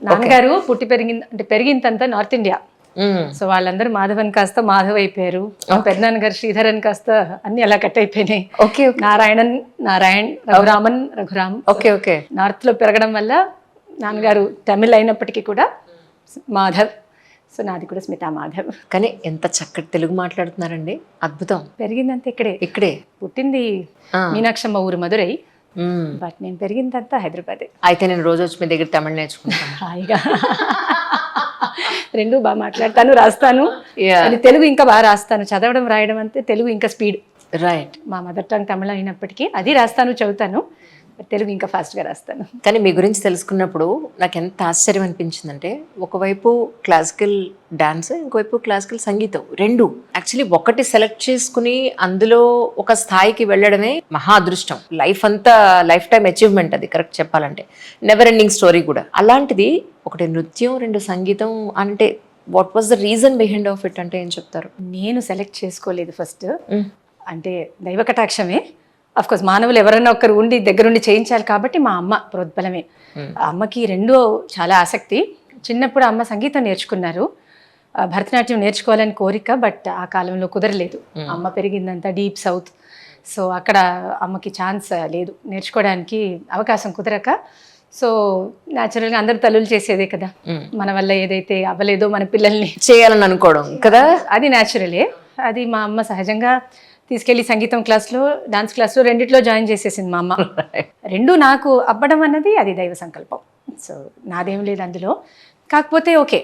నాన్నగారు పుట్టి పెరిగింది అంటే పెరిగిందంతా నార్త్ ఇండియా. సో వాళ్ళందరూ మాధవన్ కాస్త మాధవ్ అయిపోయారు, పెద్దనాన్నగారు శ్రీధరన్ కాస్త అన్ని అలా కట్ అయిపోయినాయి. Okay Narayanan Narayan, Raghuraman Raghuram. Okay okay. North లో పెరగడం వల్ల నాన్నగారు తమిళ్ అయినప్పటికీ కూడా మాధవ్. సో నాది కూడా స్మితా మాధవ్. కానీ ఎంత చక్కటి తెలుగు మాట్లాడుతున్నారండి, అద్భుతం. పెరిగిందంతా ఇక్కడే. ఇక్కడే పుట్టింది మీనాక్షమ్మ ఊరు మధురై, బట్ నేను పెరిగిందంతా హైదరాబాదే. అయితే నేను రోజు వచ్చి మీ దగ్గర తమిళ నేర్చుకుంటాను. హాయిగా రెండు బాగా మాట్లాడతాను, రాస్తాను. అది తెలుగు ఇంకా బాగా రాస్తాను, చదవడం రాయడం అంతే, తెలుగు ఇంకా స్పీడ్. రైట్. మా మదర్ టంగ్ తమిళ అయినప్పటికీ అది రాస్తాను, చదువుతాను, తెలుగు ఇంకా ఫాస్ట్గా రాస్తాను. కానీ మీ గురించి తెలుసుకున్నప్పుడు నాకు ఎంత ఆశ్చర్యం అనిపించిందంటే, ఒకవైపు క్లాసికల్ డాన్స్, ఇంకోవైపు క్లాసికల్ సంగీతం, రెండు యాక్చువల్లీ ఒకటి సెలెక్ట్ చేసుకుని అందులో ఒక స్థాయికి వెళ్ళడమే మహా అదృష్టం. లైఫ్ అంతా లైఫ్ టైం అచీవ్మెంట్ అది, కరెక్ట్ చెప్పాలంటే. నెవర్ ఎండింగ్ స్టోరీ కూడా. అలాంటిది ఒకటి నృత్యం, రెండు సంగీతం అంటే what was the reason behind of it అంటే ఏం చెప్తారు? నేను సెలెక్ట్ చేసుకోలేదు ఫస్ట్, అంటే దైవ కటాక్షమే. అఫ్ కోర్స్ మానవులు ఎవరైనా ఒకరు ఉండి దగ్గరుండి చేయించాలి కాబట్టి మా అమ్మ ప్రోద్బలమే. అమ్మకి రెండో చాలా ఆసక్తి. చిన్నప్పుడు అమ్మ సంగీతం నేర్చుకున్నారు, భరతనాట్యం నేర్చుకోవాలని కోరిక, బట్ ఆ కాలంలో కుదరలేదు. అమ్మ పెరిగిందంతా డీప్ సౌత్, సో అక్కడ అమ్మకి ఛాన్స్ లేదు, నేర్చుకోవడానికి అవకాశం కుదరక. సో న్యాచురల్గా అందరు తల్లులు చేసేదే కదా, మన వల్ల ఏదైతే అవ్వలేదో మన పిల్లల్ని చేయాలని అనుకోవడం కదా, అది న్యాచురలే. అది మా అమ్మ సహజంగా తీసుకెళ్ళి సంగీతం క్లాస్లో, డాన్స్ క్లాస్లో రెండిట్లో జాయిన్ చేసేసింది మా అమ్మ. రెండు నాకు అవ్వడం అన్నది అది దైవ సంకల్పం. సో నాదేం లేదు అందులో. కాకపోతే ఓకే,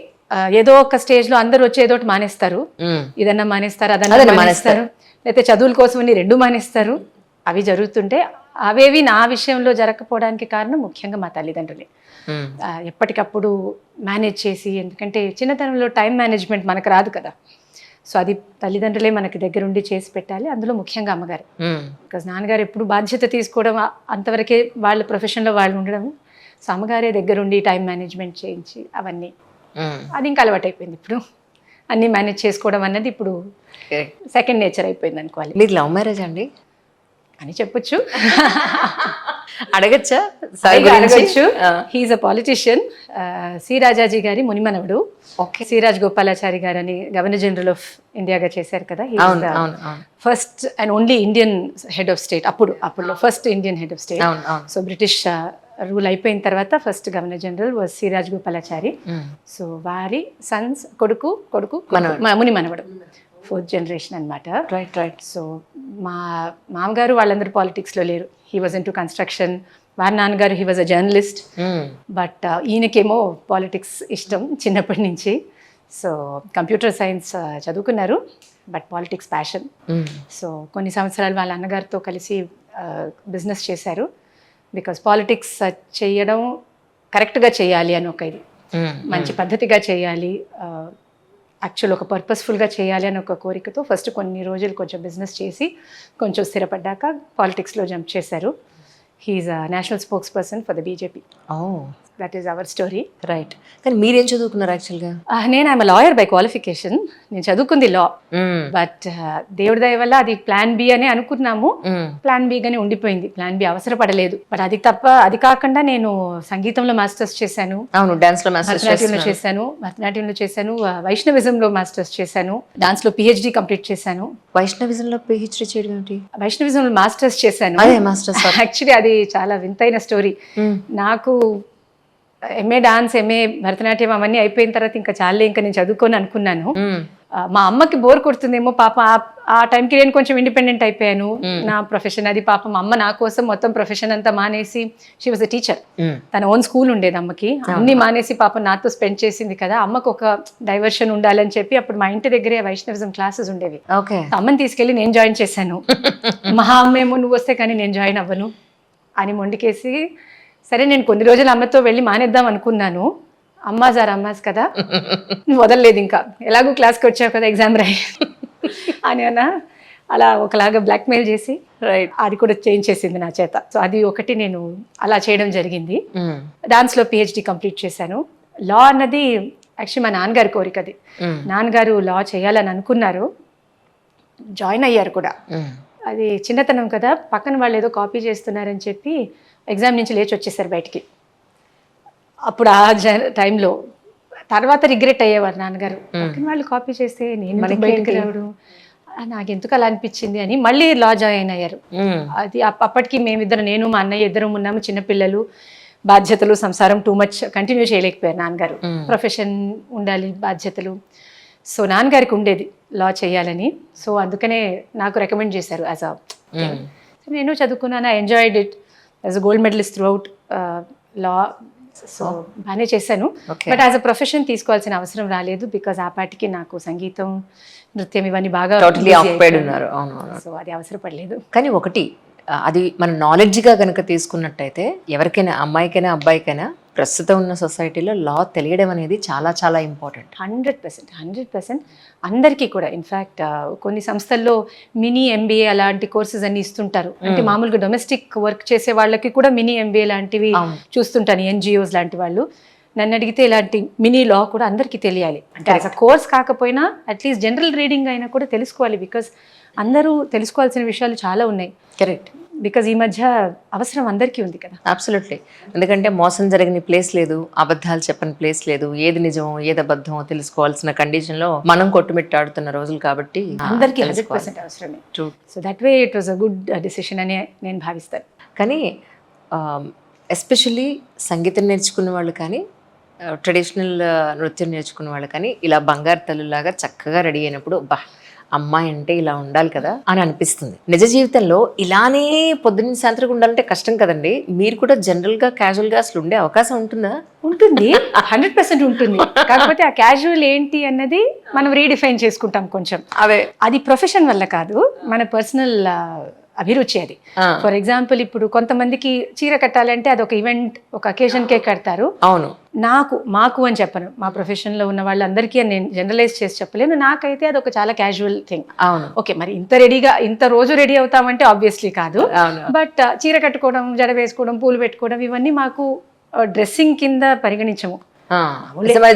ఏదో ఒక స్టేజ్లో అందరూ వచ్చి ఏదో ఒకటి మానేస్తారు, ఇదన్నా మానేస్తారు, అదన్నా మానేస్తారు, లేకపోతే చదువుల కోసం రెండు మానేస్తారు. అవి జరుగుతుంటే అవేవి నా విషయంలో జరగకపోవడానికి కారణం ముఖ్యంగా మా తల్లిదండ్రులే. ఎప్పటికప్పుడు మేనేజ్ చేసి, ఎందుకంటే చిన్నతనంలో టైం మేనేజ్మెంట్ మనకు రాదు కదా, సో అది తల్లిదండ్రులే మనకి దగ్గరుండి చేసి పెట్టాలి, అందులో ముఖ్యంగా అమ్మగారు. బికాజ్ నాన్నగారు ఎప్పుడు బాధ్యత తీసుకోవడం అంతవరకే, వాళ్ళ ప్రొఫెషన్లో వాళ్ళు ఉండడం, సో అమ్మగారే దగ్గరుండి టైం మేనేజ్మెంట్ చేయించి అవన్నీ, అది ఇంకా అలవాటు అయిపోయింది. ఇప్పుడు అన్నీ మేనేజ్ చేసుకోవడం అన్నది ఇప్పుడు సెకండ్ నేచర్ అయిపోయింది అనుకోవాలి. మీరు లవ్ మ్యారేజ్ అండి అని చెప్పొచ్చు, అడగచ్చా? అడగచ్చు. హీఈస్ అ పాలిటిషియన్. సి రాజాజీ గారి మునిమనవుడు. సిరాజ్ గోపాలాచారి గారు అని గవర్నర్ జనరల్ ఆఫ్ ఇండియాగా చేశారు కదా, first and only Indian head of state. అప్పుడు first Indian head of state. So British rule అయిపోయిన తర్వాత first governor general was Siraj Gopalachari. So వారి సన్స్ కొడుకు మునిమనవుడు, ఫోర్త్ జనరేషన్ అనమాట. Right right. సో మా మామగారు వాళ్ళందరూ పాలిటిక్స్లో లేరు. He was in to construction. వారి నాన్నగారు he was a journalist, but ఈయనకేమో politics ఇష్టం చిన్నప్పటి నుంచి. సో కంప్యూటర్ సైన్స్ చదువుకున్నారు, బట్ పాలిటిక్స్ ప్యాషన్. సో కొన్ని సంవత్సరాలు వాళ్ళ అన్నగారితో కలిసి బిజినెస్ చేశారు. బికాస్ పాలిటిక్స్ చేయడం కరెక్ట్గా చేయాలి అని ఒక ఇది, మంచి పద్ధతిగా చేయాలి, యాక్చువల్ ఒక పర్పస్ఫుల్గా చేయాలి అని ఒక కోరికతో ఫస్ట్ కొన్ని రోజులు కొంచెం బిజినెస్ చేసి కొంచెం స్థిరపడ్డాక పాలిటిక్స్లో జంప్ చేశారు. He's a national spokesperson for the BJP. That is our story. Right. కానీ మీరేం చదువుకున్నారు యాక్చువల్గా? నేను ఐఎమ్ లాయర్ బై క్వాలిఫికేషన్. నేను చదువుకుంది లా, బట్ దేవుడి దయ వల్ల అది ప్లాన్ బి అని అనుకున్నాము, ప్లాన్ బి గానే ఉండిపోయింది. Plan B అవసరపడలేదు. బట్ అది కాకుండా నేను సంగీతంలో మాస్టర్స్ చేశాను, భరతనాట్యంలో చేశాను, వైష్ణవిజంలో మాస్టర్స్ చేశాను, డాన్స్ లో పిహెచ్డి కంప్లీట్ చేశాను. వైష్ణవిజంలో పిహెచ్డి చేయడం ఏంటి? వైష్ణవిజంలో మాస్టర్స్ చేశాను. యాక్చువల్లీ అది చాలా వింతైన స్టోరీ. నాకు ఎంఏ డాన్స్, ఎంఏ భరతనాట్యం అవన్నీ అయిపోయిన తర్వాత ఇంకా చాలే, ఇంకా నేను చదువుకొని అనుకున్నాను. మా అమ్మకి బోర్ కొడుతుందేమో పాప, ఆ టైంకి నేను కొంచెం ఇండిపెండెంట్ అయిపోయాను. నా ప్రొఫెషన్ అది, పాపం అమ్మ నా కోసం మొత్తం ప్రొఫెషన్ అంతా మానేసి, షీ వాజ్ అ టీచర్, తన ఓన్ స్కూల్ ఉండేది అమ్మకి, అన్ని మానేసి పాపం నాతో స్పెండ్ చేసింది కదా. అమ్మకు ఒక డైవర్షన్ ఉండాలని చెప్పి అప్పుడు మా ఇంటి దగ్గరే వైష్ణవిజం క్లాసెస్ ఉండేవి. అమ్మని తీసుకెళ్ళి నేను జాయిన్ చేశాను. మా అమ్మేమో నువ్వు వస్తే కానీ నేను జాయిన్ అవ్వను అని మొండికేసి, సరే నేను కొన్ని రోజులు అమ్మతో వెళ్ళి మానేద్దాం అనుకున్నాను. అమ్మాస్ కదా, వదలలేదు. ఇంకా ఎలాగో క్లాస్కి వచ్చావు కదా, ఎగ్జామ్ రాయి అని అలా ఒకలాగా బ్లాక్మెయిల్ చేసి అది కూడా చేంజ్ చేసింది నా చేత. సో అది ఒకటి నేను అలా చేయడం జరిగింది. డాన్స్లో పిహెచ్డి కంప్లీట్ చేశాను. లా అన్నది యాక్చువల్లీ మా నాన్నగారి కోరిక. అది నాన్నగారు లా చేయాలని అనుకున్నారు, జాయిన్ అయ్యారు కూడా. అది చిన్నతనం కదా, పక్కన వాళ్ళు ఏదో కాపీ చేస్తున్నారని చెప్పి ఎగ్జామ్ నుంచి లేచి వచ్చేసారు బయటికి. అప్పుడు ఆ టైంలో తర్వాత రిగ్రెట్ అయ్యేవారు నాన్నగారు, పక్కన వాళ్ళు కాపీ చేస్తే నేను ఎందుకు బయటకు రావడం, నాకు ఎందుకు అలా అనిపించింది అని మళ్ళీ లా జాయిన్ అయ్యారు. అది అప్పటికి మేమిద్దరు, నేను మా అన్నయ్య ఇద్దరం ఉన్నాము, చిన్నపిల్లలు, బాధ్యతలు, సంసారం టూ మచ్ కంటిన్యూ చేయలేకపోయారు నాన్నగారు. ప్రొఫెషన్ ఉండాలి, బాధ్యతలు. సో నాన్నగారికి ఉండేది లా చేయాలని. సో అందుకనే నాకు రికమెండ్ చేశారు యాజ్ అ. నేను చదువుకున్నాను, I enjoyed it as a gold medalist throughout law. So బాగానే చేశాను. బట్ యాజ్ అ ప్రొఫెషన్ తీసుకోవాల్సిన అవసరం రాలేదు, బికాజ్ ఆ పాటికి నాకు సంగీతం, నృత్యం ఇవన్నీ బాగా ఉన్నారు. సో అది అవసరపడలేదు. కానీ ఒకటి, అది మన నాలెడ్జ్గా కనుక తీసుకున్నట్టయితే ఎవరికైనా, అమ్మాయికైనా అబ్బాయికైనా, ప్రస్తుతం ఉన్న సొసైటీలో లా తెలియడం అనేది చాలా చాలా ఇంపార్టెంట్. 100% అందరికీ కూడా. ఇన్ఫ్యాక్ట్ కొన్ని సంస్థల్లో మినీ ఎంబీఏ అలాంటి కోర్సెస్ అన్ని ఇస్తుంటారు. అంటే మామూలుగా డొమెస్టిక్ వర్క్ చేసే వాళ్ళకి కూడా మినీ ఎంబీఏ లాంటివి చూస్తుంటాను, ఎన్జిఓస్ లాంటి వాళ్ళు. నన్ను అడిగితే ఇలాంటి మినీ లా కూడా అందరికీ తెలియాలి. అంటే యాజ్ అ కోర్స్ కాకపోయినా అట్లీస్ట్ జనరల్ రీడింగ్ అయినా కూడా తెలుసుకోవాలి, బికాస్ అందరూ తెలుసుకోవాల్సిన విషయాలు చాలా ఉన్నాయి. కరెక్ట్. బికాజ్ ఈ మధ్య అవసరం అందరికీ ఉంది కదా. అబ్సల్యూట్లీ. ఎందుకంటే మోసం జరిగిన ప్లేస్ లేదు, అబద్ధాలు చెప్పని ప్లేస్ లేదు, ఏది నిజమో ఏది అబద్ధమో తెలుసుకోవాల్సిన కండిషన్లో మనం కొట్టుమిట్టాడుతున్న రోజులు కాబట్టి అందరికీ 100% అవసరమే. So that way it was a good decision అని నేను భావిస్తాను. కానీ ఎస్పెషల్లీ సంగీతం నేర్చుకున్న వాళ్ళు కానీ, ట్రెడిషనల్ నృత్యం నేర్చుకున్న వాళ్ళు కానీ ఇలా బంగారు తల్లులాగా చక్కగా రెడీ అయినప్పుడు బా, అమ్మాయి అంటే ఇలా ఉండాలి కదా అని అనిపిస్తుంది. నిజ జీవితంలో ఇలానే పొద్దున్న సాయంత్రం ఉండాలంటే కష్టం కదండి. మీరు కూడా జనరల్గా క్యాజువల్గా అసలు ఉండే అవకాశం ఉంటుందా? ఉంటుంది, 100% ఉంటుంది. కాకపోతే ఆ క్యాజువల్ ఏంటి అన్నది మనం రీడిఫైన్ చేసుకుంటాం కొంచెం. అది ప్రొఫెషన్ వల్ల కాదు, మన పర్సనల్ అభిరుచి అది. ఫర్ ఎగ్జాంపుల్ ఇప్పుడు కొంతమందికి చీర కట్టాలంటే అది ఒక ఈవెంట్, ఒక అకేషన్కే కడతారు. అవును. మాకు అని చెప్పను, మా ప్రొఫెషన్లో ఉన్న వాళ్ళందరికీ అని నేను జనరలైజ్ చేసి చెప్పలేను. నాకైతే అది ఒక చాలా క్యాజువల్ థింగ్. అవును. ఓకే, మరి ఇంత రోజు రెడీ అవుతామంటే ఆబ్వియస్లీ కాదు. బట్ చీర కట్టుకోవడం, జడ వేసుకోవడం, పూలు పెట్టుకోవడం ఇవన్నీ మాకు డ్రెస్సింగ్ కింద పరిగణించము.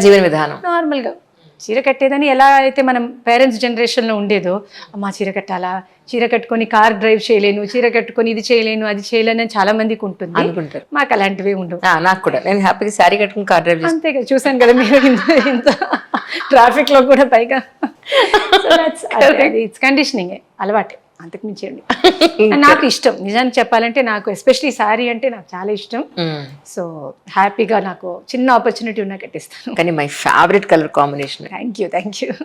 జీవన విధానం నార్మల్గా చీర కట్టేదని ఎలా అయితే మనం పేరెంట్స్ జనరేషన్లో ఉండేదో, అమ్మ చీర కట్టాలా, చీర కట్టుకొని కార్ డ్రైవ్ చేయలేను, చీర కట్టుకొని ఇది చేయలేను, అది చేయలేను అని చాలా మందికి ఉంటుంది. మాకు అలాంటివి ఉండవు. నాకు కూడా, నేను హ్యాపీగా శారీ కట్టుకుని కార్ డ్రైవ్ అంతే కదా. చూసాను కదా మీరు ఇంత ట్రాఫిక్ లో కూడా పైగా. ఇట్స్ కండిషనింగ్, అలవాటే, అంతకు మించేయండి. నాకు ఇష్టం నిజానికి చెప్పాలంటే, నాకు ఎస్పెషలీ శారీ అంటే నాకు చాలా ఇష్టం. సో హ్యాపీగా నాకు చిన్న ఆపర్చునిటీ ఉన్నా కట్టిస్తాను. కానీ my favourite colour combination. Thank you.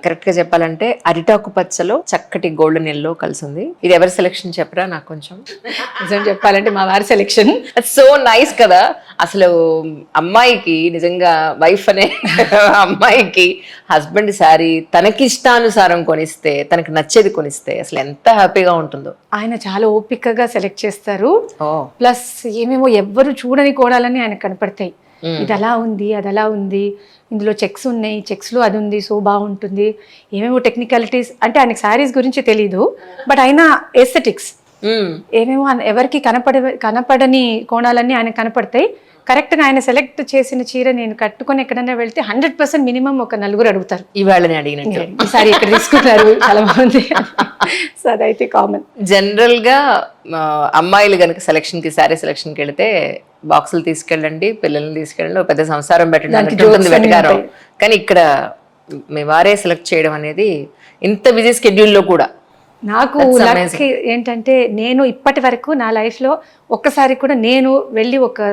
Correct గా చెప్పాలంటే అరిటాకు పచ్చలో చక్కటి గోల్డెన్ ఎల్లో కలిసి ఉంది. ఇది ఎవరి సెలెక్షన్ చెప్పరా నాకు కొంచెం? నిజం చెప్పాలంటే మా వారి సెలెక్షన్. సో నైస్ కదా. అసలు అమ్మాయికి నిజంగా, వైఫ్ అనే అమ్మాయికి హస్బెండ్ శారీ తనకి ఇష్టానుసారం కొనిస్తే, తనకి నచ్చేది కొనిస్తే అసలు ఎంత హ్యాపీగా ఉంటుందో. ఆయన చాలా ఓపికగా సెలెక్ట్ చేస్తారు. ప్లస్ ఏమేమో ఎవ్వరు చూడని కోణాలని ఆయన కనపడతాయి. ఇది అలా ఉంది, అది అలా ఉంది, ఇందులో చెక్స్ ఉన్నాయి, చెక్స్లో అది ఉంది, సో బాగుంటుంది, ఏమేమో టెక్నికాలిటీస్. అంటే ఆయనకి శారీస్ గురించి తెలీదు, బట్ అయినా ఎస్థెటిక్స్ ఏమేమో ఎవరికి కనపడని కోణాలన్నీ ఆయన కనపడతాయి. కరెక్ట్గా ఆయన సెలెక్ట్ చేసిన చీర నేను కట్టుకొని ఎక్కడైనా వెళ్తే 100% మినిమం ఒక నలుగురు అడుగుతారు, ఇవాళని అడిగినట్టు ఈసారి ఎక్కడ తీసుకున్నారు, చాలా బాగుంది. సో అదైతే కామన్. జనరల్గా అమ్మాయిలు కనుక సెలక్షన్కి, శారీ సెలక్షన్కి వెళితే బాక్సులు తీసుకెళ్ళండి, పిల్లల్ని తీసుకెళ్ళండి, పెద్ద సంసారం పెట్టండి వెతకారం. కానీ ఇక్కడ మీ వారే సెలెక్ట్ చేయడం అనేది ఇంత బిజీ స్కెడ్యూల్లో కూడా నాకు లక్ ఏంటంటే, నేను ఇప్పటి వరకు నా లైఫ్లో ఒక్కసారి కూడా నేను వెళ్ళి ఒక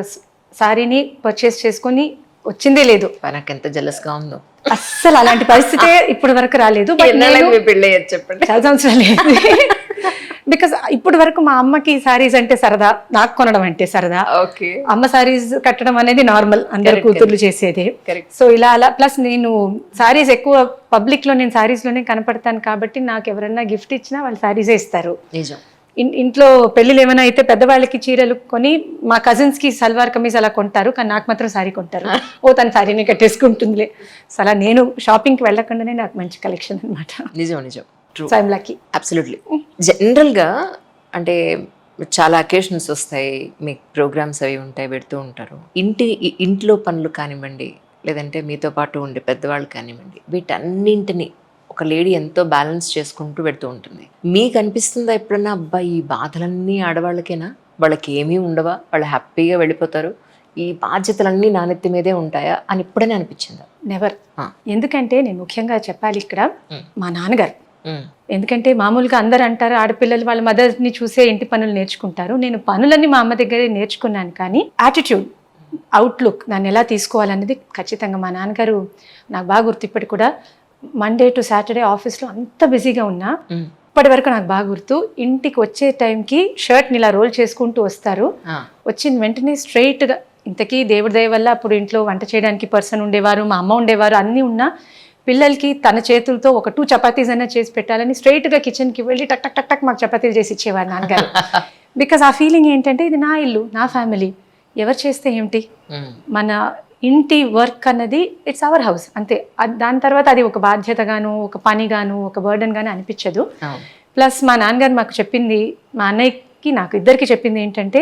సారీని పర్చేస్ చేసుకొని వచ్చిందే లేదు. నాకు ఎంత జెలస్ గా ఉందో. అస్సలు అలాంటి పరిస్థితే ఇప్పటి వరకు రాలేదు. చెప్పండి. చాలా సంవత్సరాలు బికాస్ ఇప్పటి వరకు మా అమ్మకి సారీస్ అంటే సరదా, నాకు కొనడం అంటే సరదా. అమ్మ సారీస్ కట్టడం అనేది నార్మల్, అందరు కూతుర్లు చేసేది. సో ఇలా అలా. ప్లస్ నేను సారీస్ ఎక్కువ పబ్లిక్ లో, నేను సారీస్ లోనే కనపడతాను కాబట్టి నాకు ఎవరైనా గిఫ్ట్ ఇచ్చినా వాళ్ళు సారీసే ఇస్తారు. ఇంట్లో పెళ్ళిళ్ళు ఏమైనా అయితే పెద్దవాళ్ళకి చీరలు కొని మా కజిన్స్ కి సల్వార్ కమీజ్ అలా కొంటారు, కానీ నాకు మాత్రం సారీ కొంటారు. ఓ తన సారీని కట్టేసుకుంటుందిలే. సో అలా నేను షాపింగ్కి వెళ్ళకుండానే నాకు మంచి కలెక్షన్ అనమాట. నిజం. So I'm lucky. అబ్సల్యూట్లీ. జనరల్గా అంటే చాలా అకేషన్స్ వస్తాయి, మీకు ప్రోగ్రామ్స్ అవి ఉంటాయి, పెడుతూ ఉంటారు. ఇంట్లో పనులు కానివ్వండి, లేదంటే మీతో పాటు ఉండే పెద్దవాళ్ళు కానివ్వండి, వీటన్నింటినీ ఒక లేడీ ఎంతో బ్యాలెన్స్ చేసుకుంటూ పెడుతూ ఉంటుంది. మీకు అనిపిస్తుందా ఎప్పుడన్నా, అబ్బాయి ఈ బాధలన్నీ ఆడవాళ్ళకేనా, వాళ్ళకి ఏమీ ఉండవా, వాళ్ళు హ్యాపీగా వెళ్ళిపోతారు, ఈ బాధ్యతలన్నీ నా నెత్తి మీదే ఉంటాయా అని ఎప్పుడైనా అనిపించిందా? నెవర్. ఎందుకంటే నేను ముఖ్యంగా చెప్పాలి ఇక్కడ మా నాన్నగారు. ఎందుకంటే మామూలుగా అందరు అంటారు ఆడపిల్లలు వాళ్ళ మదర్ని చూసే ఇంటి పనులు నేర్చుకుంటారు. నేను పనులన్నీ మా అమ్మ దగ్గరే నేర్చుకున్నాను. కానీ యాటిట్యూడ్, అవుట్లుక్, దాన్ని ఎలా తీసుకోవాలన్నది ఖచ్చితంగా మా నాన్నగారు నాకు బాగా గుర్తు. ఇప్పటి కూడా మండే టు సాటర్డే ఆఫీస్లో అంత బిజీగా ఉన్నా ఇప్పటి వరకు నాకు బాగా గుర్తు, ఇంటికి వచ్చే టైంకి షర్ట్ని ఇలా రోల్ చేసుకుంటూ వస్తారు. వచ్చిన వెంటనే స్ట్రైట్గా, ఇంతకీ దేవుడి దయ వల్ల అప్పుడు ఇంట్లో వంట చేయడానికి పర్సన్ ఉండేవారు, మా అమ్మ ఉండేవారు, అన్నీ ఉన్నా పిల్లలకి తన చేతులతో ఒక 2 చపాతీస్ అయినా చేసి పెట్టాలని స్ట్రైట్గా కిచెన్కి వెళ్ళి టక్ టక్ టక్ టక్ మాకు చపాతీలు చేసి ఇచ్చేవారు నాన్నగారు. బికాస్ ఆ ఫీలింగ్ ఏంటంటే ఇది నా ఇల్లు, నా ఫ్యామిలీ, ఎవరు చేస్తే ఏమిటి, మన ఇంటి వర్క్ అన్నది ఇట్స్ అవర్ హౌస్ అంతే. దాని తర్వాత అది ఒక బాధ్యతగాను, ఒక పనిగాను, ఒక బర్డన్ గాను అనిపించదు. ప్లస్ మా నాన్నగారు మాకు చెప్పింది, మా అన్నయ్యకి నాకు ఇద్దరికి చెప్పింది ఏంటంటే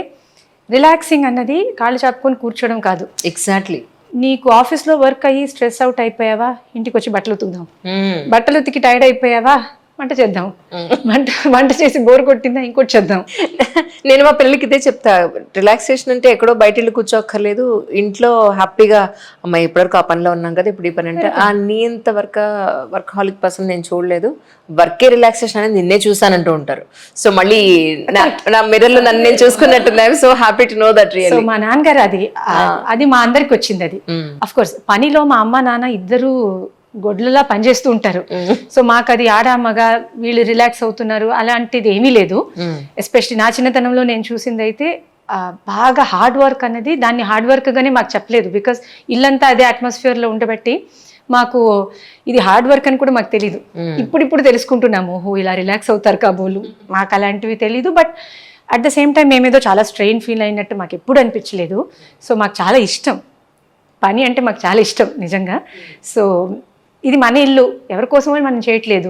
రిలాక్సింగ్ అన్నది కాళ్ళు చాపుకొని కూర్చోవడం కాదు. ఎగ్జాక్ట్లీ. నీకు ఆఫీస్లో వర్క్ అయ్యి స్ట్రెస్ అవుట్ అయిపోయావా, ఇంటికి వచ్చి బట్టలు ఉతుకుదాం. బట్టలు ఉతికి టైర్డ్ అయిపోయావా, వంట చేద్దాం. వంట చేసి బోర్ కొట్టిందా, ఇంకోటి చేద్దాం. నేను మా పిల్లలకి ఇదే చెప్తా, రిలాక్సేషన్ అంటే ఎక్కడో బయట వెళ్ళి కూర్చోక్కర్లేదు, ఇంట్లో హ్యాపీగా అమ్మాయి ఇప్పటివరకు ఆ పనిలో ఉన్నాం కదా ఇప్పుడు ఈ పని అంటే నీ ఇంత వర్క్ హాలిక్ పర్సన్ నేను చూడలేదు, వర్కే రిలాక్సేషన్ అనేది నిన్నే చూసానంటూ ఉంటారు. సో మళ్ళీ నా మిర్రర్లో నన్ను నేను చూసుకున్నట్టున్నా. So happy to know that really. So మా నాన్నగారు అది మా అందరికి వచ్చింది. అది అఫ్ కోర్స్ పనిలో మా అమ్మ నాన్న ఇద్దరు గొడ్లలా పనిచేస్తూ ఉంటారు. సో మాకు అది ఆడ మగ వీళ్ళు రిలాక్స్ అవుతున్నారు అలాంటిది ఏమీ లేదు. ఎస్పెషలీ నా చిన్నతనంలో నేను చూసింది అయితే బాగా హార్డ్ వర్క్ అనేది దాన్ని హార్డ్ వర్క్ గానే మాకు చెప్పలేదు. బికాస్ ఇల్లంతా అదే అట్మాస్ఫియర్ లో ఉండబట్టి మాకు ఇది హార్డ్ వర్క్ అని కూడా మాకు తెలీదు. ఇప్పుడు తెలుసుకుంటున్నాము, ఓహో ఇలా రిలాక్స్ అవుతారు కాబోలు. మాకు అలాంటివి తెలీదు. But at the same time మేమేదో చాలా స్ట్రెయిన్ ఫీల్ అయినట్టు మాకు ఎప్పుడు అనిపించలేదు. సో మాకు చాలా ఇష్టం పని అంటే, మాకు చాలా ఇష్టం నిజంగా. సో ఇది మన ఇల్లు, ఎవరి కోసమో మనం చేయట్లేదు.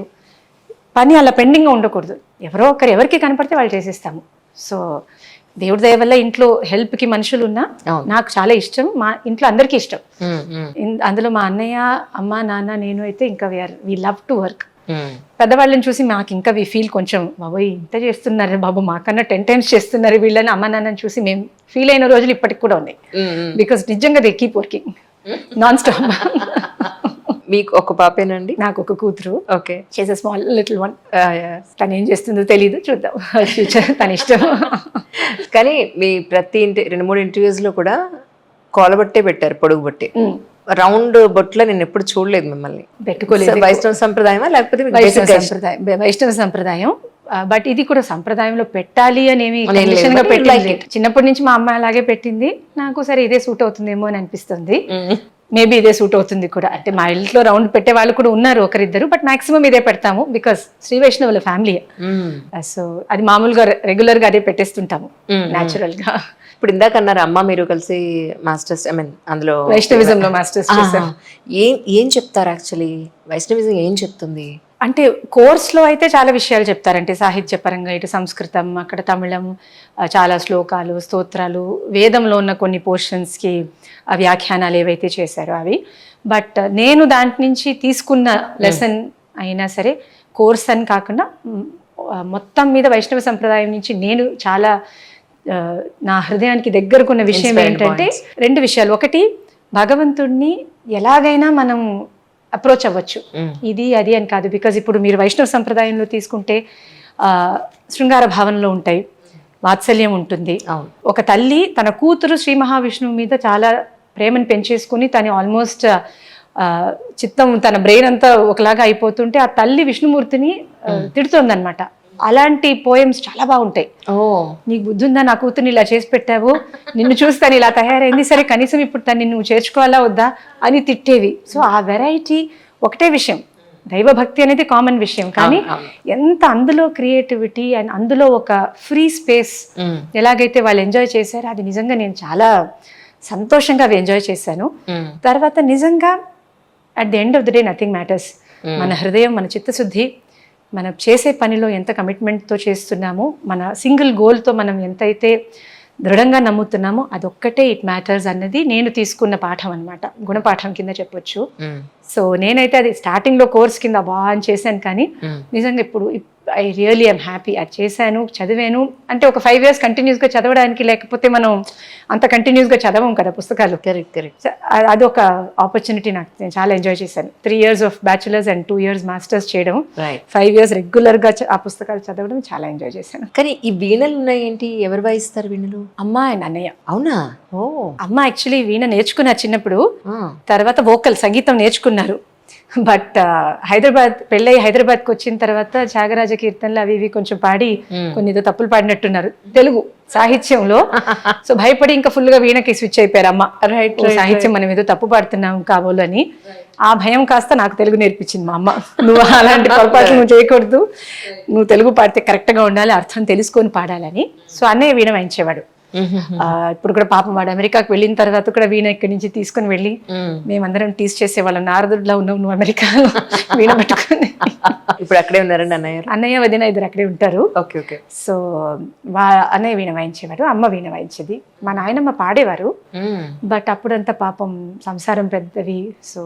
పని అలా పెండింగ్గా ఉండకూడదు. ఎవరికి కనపడితే వాళ్ళు చేసేస్తాము. సో దేవుడి దయ వల్ల ఇంట్లో హెల్ప్కి మనుషులు ఉన్నా నాకు చాలా ఇష్టం. మా ఇంట్లో అందరికీ ఇష్టం. అందులో మా అన్నయ్య, అమ్మ, నాన్న, నేను అయితే ఇంకా వి లవ్ టు వర్క్. పెద్దవాళ్ళని చూసి మాకు ఇంకా వి ఫీల్ కొంచెం బాబోయ్ ఇంత చేస్తున్నారు బాబు, మాకన్నా 10 times చేస్తున్నారు వీళ్ళని, అమ్మ నాన్నని చూసి మేము ఫీల్ అయిన రోజులు ఇప్పటికి కూడా ఉన్నాయి. బికాస్ నిజంగా they keep working non stop. మీకు ఒక పాపేనండి? నాకు ఒక కూతురు. ఓకే. చేసే స్మాల్ లిటిల్ వన్. తను ఏం చేస్తుందో తెలీదు, చూద్దాం ఫ్యూచర్, తన ఇష్టం. కానీ మీ ప్రతి 2-3 ఇంటర్వ్యూస్లో కూడా కోలబట్టే పెట్టారు, పొడుగు బట్టి. రౌండ్ బొట్లో నేను ఎప్పుడు చూడలేదు మిమ్మల్ని. పెట్టుకోలేదు. వైష్ణవ సంప్రదాయమా లేకపోతే వైష్ణవ సంప్రదాయం. బట్ ఇది కూడా సంప్రదాయంలో పెట్టాలి అనేవి పెట్టింది. చిన్నప్పటి నుంచి మా అమ్మ అలాగే పెట్టింది. నాకు సరే ఇదే సూట్ అవుతుందేమో అని అనిపిస్తుంది. మేబీ ఇదే సూట్ అవుతుంది కూడా. అంటే మా ఇంట్లో రౌండ్ పెట్టే వాళ్ళు కూడా ఉన్నారు ఒకరిద్దరు, బట్ మాక్సిమం ఇదే పెడతాము. బికాస్ శ్రీ వైష్ణవుల ఫ్యామిలీ. సో అది మామూలుగా రెగ్యులర్ గా అదే పెట్టేస్తుంటాము న్యాచురల్ గా. ఇప్పుడు ఇందాక అన్నారు అమ్మ మీరు కలిసి మాస్టర్స్, ఐ మీన్ అందులో వైష్ణవిజం లో మాస్టర్స్ చేశారు. ఏం చెప్తారు యాక్చువల్లీ? వైష్ణవిజం ఏం చెప్తుంది అంటే కోర్స్లో అయితే చాలా విషయాలు చెప్తారంటే సాహిత్య పరంగా, ఇటు సంస్కృతం, అక్కడ తమిళం, చాలా శ్లోకాలు, స్తోత్రాలు, వేదంలో ఉన్న కొన్ని పోర్షన్స్కి వ్యాఖ్యానాలు ఏవైతే చేశారో అవి. బట్ నేను దాంట్ నుంచి తీసుకున్న లెసన్ అయినా సరే కోర్స్ అని కాకుండా మొత్తం మీద వైష్ణవ సంప్రదాయం నుంచి నేను చాలా నా హృదయానికి దగ్గరకున్న విషయం ఏంటంటే 2 విషయాలు. ఒకటి, భగవంతుడిని ఎలాగైనా మనం అప్రోచ్ అవ్వచ్చు, ఇది అది అని కాదు. బికాజ్ ఇప్పుడు మీరు వైష్ణవ సంప్రదాయంలో తీసుకుంటే శృంగార భావనలో ఉంటాయి, వాత్సల్యం ఉంటుంది. ఒక తల్లి తన కూతురు శ్రీ మహావిష్ణువు మీద చాలా ప్రేమను పెంచేసుకుని తను ఆల్మోస్ట్ చిత్తం, తన బ్రెయిన్ అంతా ఒకలాగా అయిపోతుంటే ఆ తల్లి విష్ణుమూర్తిని తిడుతోందనమాట. అలాంటి పోయమ్స్ చాలా బాగుంటాయి. నీకు బుద్ధి ఉందా, నా కూతుర్ని ఇలా చేసి పెట్టావు, నిన్ను చూసి తను ఇలా తయారైంది, సరే కనీసం ఇప్పుడు తను నిన్ను చేర్చుకోవాలా వద్దా అని తిట్టేవి. సో ఆ వెరైటీ ఒకటే విషయం, దైవభక్తి అనేది కామన్ విషయం, కానీ ఎంత అందులో క్రియేటివిటీ అండ్ అందులో ఒక ఫ్రీ స్పేస్ ఎలాగైతే వాళ్ళు ఎంజాయ్ చేశారో అది నిజంగా నేను చాలా సంతోషంగా అవి ఎంజాయ్ చేశాను. తర్వాత నిజంగా at the end of the day nothing matters. మన హృదయం, మన చిత్తశుద్ధి, మనం చేసే పనిలో ఎంత కమిట్మెంట్తో చేస్తున్నామో, మన సింగిల్ గోల్తో మనం ఎంతైతే దృఢంగా నమ్ముతున్నామో అదొక్కటే ఇట్ మ్యాటర్స్ అన్నది నేను తీసుకున్న పాఠం అనమాట, గుణపాఠం కింద చెప్పొచ్చు. సో నేనైతే అది స్టార్టింగ్లో కోర్స్ కింద బాగా చేశాను, కానీ నిజంగా ఐ రియలీ ఐమ్ హ్యాపీ. అది చేశాను, చదివాను. అంటే ఒక 5 years కంటిన్యూస్గా చదవడానికి, లేకపోతే మనం అంత కంటిన్యూస్గా చదవం కదా పుస్తకాలు. కరెక్ట్. అదొక ఆపర్చునిటీ నాకు. నేను చాలా ఎంజాయ్ చేశాను. 3 years of bachelors and 2 years masters చేయడం, రైట్. 5 years రెగ్యులర్గా ఆ పుస్తకాలు చదవడం చాలా ఎంజాయ్ చేశాను. కానీ ఈ వీణలు ఉన్నాయేంటి, ఎవరు వాయిస్తారు వీణలు? అమ్మ అండ్ అన్నయ్య. అవునా? ఓ. అమ్మ యాక్చువల్లీ వీణ నేర్చుకున్నారు చిన్నప్పుడు, ఆ. తర్వాత వోకల్ సంగీతం నేర్చుకున్నారు. బట్ హైదరాబాద్ పెళ్ళయి హైదరాబాద్కి వచ్చిన తర్వాత త్యాగరాజ కీర్తనలు అవి ఇవి కొంచెం పాడి కొన్ని ఏదో తప్పులు పాడినట్టున్నారు తెలుగు సాహిత్యంలో. సో భయపడి ఇంకా ఫుల్గా వీణకి స్విచ్ అయిపోయారు అమ్మ. రైట్. సాహిత్యం మనం ఏదో తప్పు పాడుతున్నాం కాబోలు అని. ఆ భయం కాస్త నాకు తెలుగు నేర్పించింది మా అమ్మ. నువ్వు అలాంటి పొరపాట్లు నువ్వు చేయకూడదు, నువ్వు తెలుగు పాడితే కరెక్ట్గా ఉండాలి, అర్థం తెలుసుకొని పాడాలని. సో అన్నయ్య వీణ వాయించేవాడు. ఇప్పుడు కూడా పాపం వాడు అమెరికాకి వెళ్ళిన తర్వాత కూడా వీణ ఇక్కడి నుంచి తీసుకుని వెళ్ళి మేమందరం టీస్ చేసేవాళ్ళం, నారదుడిలా ఉన్నావు నువ్వు అమెరికాలో వీణ పట్టుకుని. ఇప్పుడు అక్కడే ఉన్నారండి అన్నయ్య? అన్నయ్య వదిన ఇద్దరు అక్కడే ఉంటారు. Okay okay. సో అన్నయ్య వీణ వాయించేవాడు, అమ్మ వీణ వాయించేది. మా నాయనమ్మ పాడేవారు, బట్ అప్పుడంతా పాపం సంసారం పెద్దవి. సో